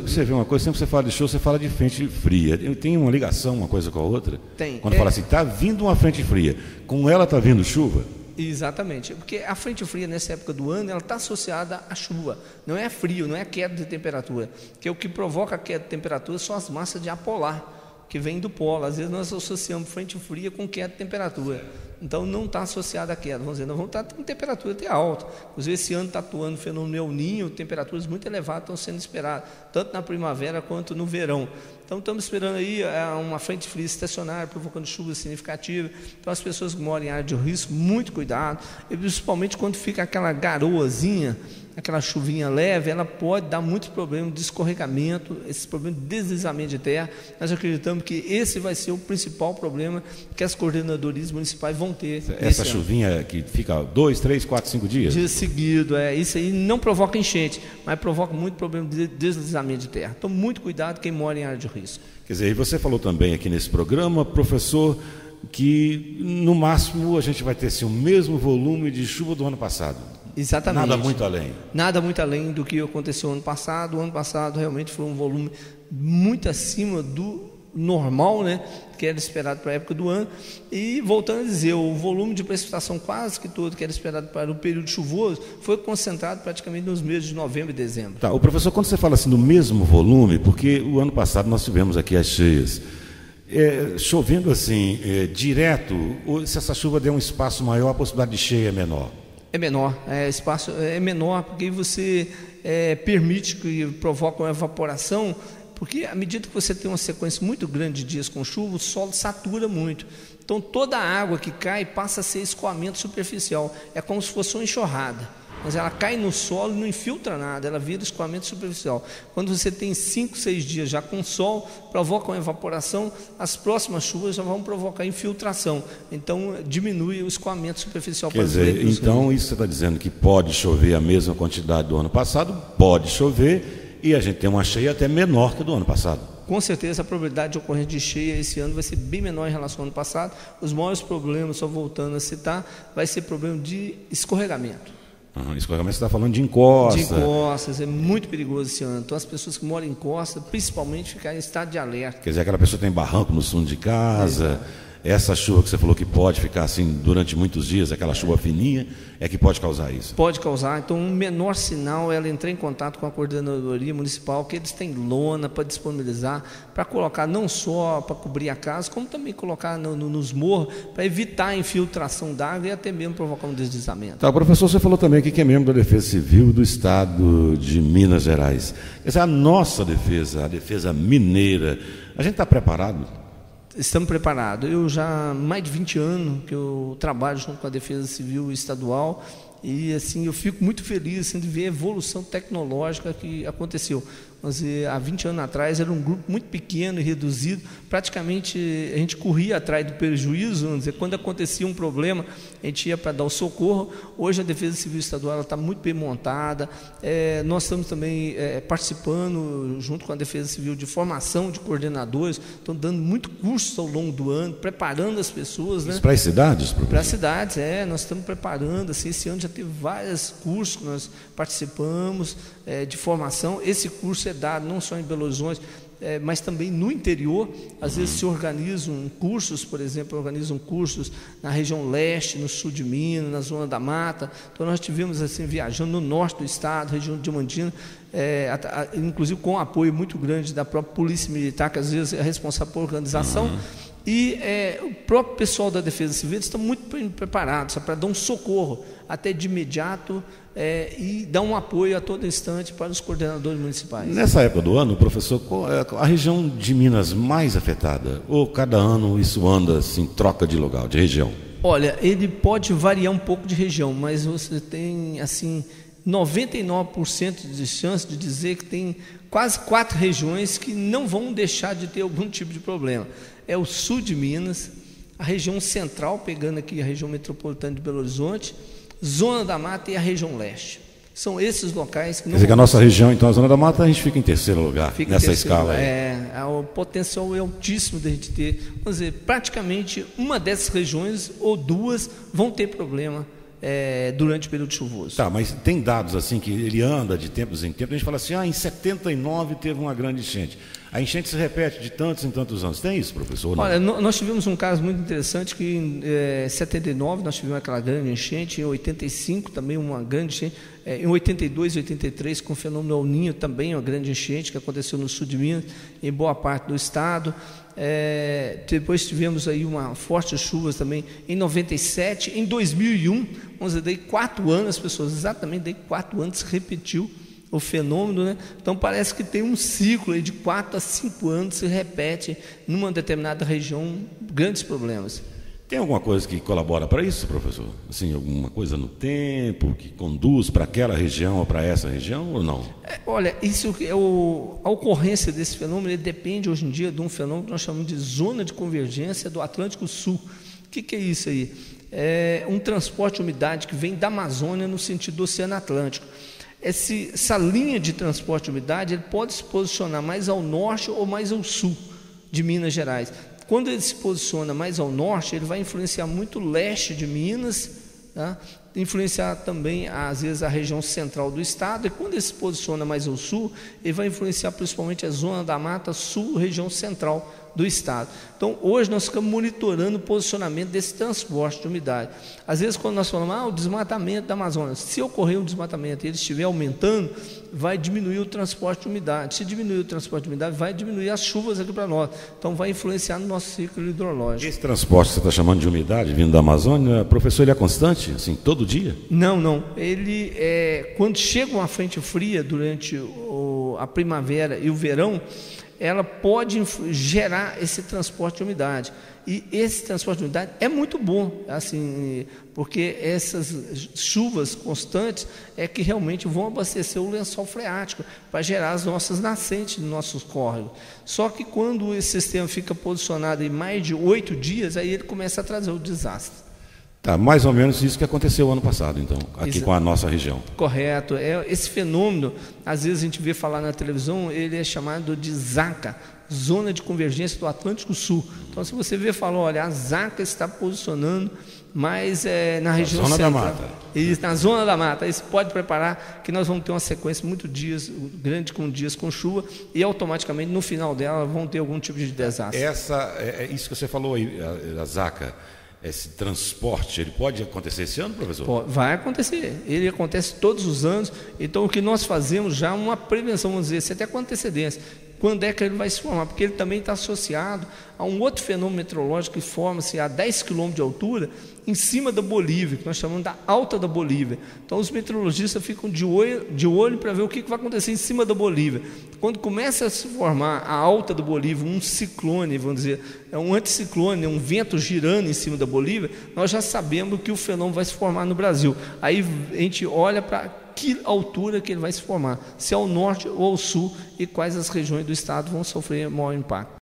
Você vê uma coisa, sempre que você fala de chuva, você fala de frente fria. Tem uma ligação uma coisa com a outra? Tem. Quando fala assim, está vindo uma frente fria, com ela está vindo chuva? Exatamente, porque a frente fria nessa época do ano, ela está associada à chuva, não é frio, não é queda de temperatura, porque o que provoca a queda de temperatura são as massas de ar polar, que vem do polo. Às vezes nós associamos frente fria com queda de temperatura, então não está associada à queda. Vamos dizer, nós vamos estar com temperatura até alta. Inclusive esse ano está atuando o fenômeno El Niño, temperaturas muito elevadas estão sendo esperadas, tanto na primavera quanto no verão. Então estamos esperando aí uma frente fria estacionária, provocando chuva significativa. Então as pessoas que moram em área de risco, muito cuidado, e principalmente quando fica aquela garoazinha, aquela chuvinha leve, ela pode dar muitos problemas de escorregamento, esses problemas de deslizamento de terra. Nós acreditamos que esse vai ser o principal problema que as coordenadorias municipais vão ter. Essa chuvinha que fica 2, 3, 4, 5 dias? Dias seguidos, isso aí não provoca enchente, mas provoca muito problema de deslizamento de terra. Então, muito cuidado quem mora em área de risco. Quer dizer, e você falou também aqui nesse programa, professor, que no máximo a gente vai ter assim, o mesmo volume de chuva do ano passado. Exatamente. Nada muito além. Nada muito além do que aconteceu ano passado. O ano passado realmente foi um volume muito acima do normal, né, que era esperado para a época do ano. E voltando a dizer, o volume de precipitação quase que todo que era esperado para o período chuvoso foi concentrado praticamente nos meses de novembro e dezembro. Tá, o professor, quando você fala assim do mesmo volume, porque o ano passado nós tivemos aqui as cheias, chovendo assim, direto, ou se essa chuva der um espaço maior, a possibilidade de cheia é menor? É menor, espaço é menor, porque você permite que provoque uma evaporação, porque à medida que você tem uma sequência muito grande de dias com chuva, o solo satura muito. Então toda a água que cai passa a ser escoamento superficial, é como se fosse uma enxurrada. Mas ela cai no solo e não infiltra nada, ela vira escoamento superficial. Quando você tem 5, 6 dias já com sol, provoca uma evaporação, as próximas chuvas já vão provocar infiltração. Então diminui o escoamento superficial. Quer dizer, então isso você está dizendo que pode chover a mesma quantidade do ano passado, pode chover, e a gente tem uma cheia até menor que a do ano passado. Com certeza a probabilidade de ocorrência de cheia esse ano vai ser bem menor em relação ao ano passado. Os maiores problemas, só voltando a citar, vai ser problema de escorregamento. Escorregamento, você está falando de encosta. De encostas, é muito perigoso esse ano. Então as pessoas que moram em costa, principalmente, ficar em estado de alerta. Quer dizer, aquela pessoa tem barranco no fundo de casa, essa chuva que você falou que pode ficar assim durante muitos dias, aquela chuva fininha, é que pode causar isso. Pode causar. Então, um menor sinal, ela entrar em contato com a coordenadoria municipal, que eles têm lona para disponibilizar, para colocar não só para cobrir a casa, como também colocar nos morros, para evitar a infiltração d'água e até mesmo provocar um deslizamento. Tá, professor, você falou também aqui que é membro da Defesa Civil do Estado de Minas Gerais. Quer dizer, a nossa defesa, a defesa mineira, a gente está preparado? Estamos preparados. Eu já há mais de 20 anos que eu trabalho junto com a Defesa Civil Estadual e assim eu fico muito feliz assim, de ver a evolução tecnológica que aconteceu. Mas há 20 anos atrás era um grupo muito pequeno e reduzido, praticamente a gente corria atrás do prejuízo, vamos dizer, quando acontecia um problema, a gente ia para dar o socorro. Hoje a Defesa Civil Estadual está muito bem montada, nós estamos também participando, junto com a Defesa Civil, de formação de coordenadores, estão dando muito curso ao longo do ano, preparando as pessoas. Né? Para as cidades? Para as cidades, nós estamos preparando, assim, esse ano já teve vários cursos que nós participamos, de formação. Esse curso é dado não só em Belo Horizonte, mas também no interior. Às vezes se organizam cursos, por exemplo, organizam cursos na região leste, no sul de Minas, na zona da mata. Então nós tivemos assim, viajando no norte do estado, região de Diamantina, inclusive com apoio muito grande da própria Polícia Militar, que às vezes é responsável por organização. E o próprio pessoal da Defesa Civil está muito preparado para dar um socorro até de imediato e dar um apoio a todo instante para os coordenadores municipais. Nessa época do ano, professor, qual é a região de Minas mais afetada? Ou cada ano isso anda assim, troca de lugar, de região? Olha, ele pode variar um pouco de região, mas você tem assim 99% de chance de dizer que tem quase 4 regiões que não vão deixar de ter algum tipo de problema. É o sul de Minas, a região central, pegando aqui a região metropolitana de Belo Horizonte, Zona da Mata e a região leste. São esses locais que não... Quer dizer que a nossa região, então, a Zona da Mata, a gente fica em terceiro lugar, nessa escala aí. O potencial é altíssimo de a gente ter. Vamos dizer, praticamente uma dessas regiões ou duas vão ter problema durante o período chuvoso. Tá, mas tem dados assim que ele anda de tempos em tempos, a gente fala assim, em 79 teve uma grande enchente. A enchente se repete de tantos em tantos anos. Tem isso, professor? Olha, nós tivemos um caso muito interessante que em 79 nós tivemos aquela grande enchente, em 85 também uma grande enchente, em 82 e 83 com o fenômeno El Niño também uma grande enchente que aconteceu no sul de Minas, em boa parte do estado. Depois tivemos aí uma forte chuvas também em 97, em 2001, vamos dizer, daí 4 anos, as pessoas exatamente daí 4 anos se repetiu o fenômeno, né? Então parece que tem um ciclo aí de 4 a 5 anos se repete numa determinada região, grandes problemas. Tem alguma coisa que colabora para isso, professor? Assim, alguma coisa no tempo que conduz para aquela região ou para essa região ou não? Olha, isso a ocorrência desse fenômeno ele depende hoje em dia de um fenômeno que nós chamamos de zona de convergência do Atlântico Sul. O que é isso aí? É um transporte de umidade que vem da Amazônia no sentido do Oceano Atlântico. Essa linha de transporte de umidade ele pode se posicionar mais ao norte ou mais ao sul de Minas Gerais. Quando ele se posiciona mais ao norte, ele vai influenciar muito o leste de Minas, tá? Influenciar também, às vezes, a região central do estado, e quando ele se posiciona mais ao sul, ele vai influenciar principalmente a zona da Mata Sul, região central do estado. Então, hoje nós ficamos monitorando o posicionamento desse transporte de umidade. Às vezes, quando nós falamos, o desmatamento da Amazônia, se ocorrer um desmatamento e ele estiver aumentando, vai diminuir o transporte de umidade. Se diminuir o transporte de umidade, vai diminuir as chuvas aqui para nós. Então, vai influenciar no nosso ciclo hidrológico. Esse transporte que você está chamando de umidade, vindo da Amazônia, professor, ele é constante, assim, todo dia? Não. Ele, quando chega uma frente fria durante a primavera e o verão, ela pode gerar esse transporte de umidade. E esse transporte de umidade é muito bom, assim, porque essas chuvas constantes é que realmente vão abastecer o lençol freático para gerar as nossas nascentes nos nossos córregos. Só que quando esse sistema fica posicionado em mais de 8 dias, aí ele começa a trazer o desastre. Tá, mais ou menos isso que aconteceu ano passado, então, aqui com a nossa região. Correto. Esse fenômeno, às vezes a gente vê falar na televisão, ele é chamado de ZACA, Zona de Convergência do Atlântico Sul. Então, se você vê, fala, olha, a ZACA está posicionando mais na região zona central. Da mata. Isso, na zona da mata. Aí você pode preparar que nós vamos ter uma sequência muito dias, grande com dias com chuva, e automaticamente no final dela vão ter algum tipo de desastre. Isso que você falou aí, a ZACA. Esse transporte, ele pode acontecer esse ano, professor? Vai acontecer, ele acontece todos os anos. Então o que nós fazemos já é uma prevenção, vamos dizer, até com antecedência. Quando é que ele vai se formar? Porque ele também está associado a um outro fenômeno meteorológico que forma-se a 10 km de altura em cima da Bolívia, que nós chamamos da Alta da Bolívia. Então os meteorologistas ficam de olho para ver o que vai acontecer em cima da Bolívia. Quando começa a se formar a Alta da Bolívia, um ciclone, vamos dizer, um anticiclone, um vento girando em cima da Bolívia, nós já sabemos que o fenômeno vai se formar no Brasil. Aí a gente olha para que altura que ele vai se formar, se é ao norte ou ao sul, e quais as regiões do estado vão sofrer maior impacto.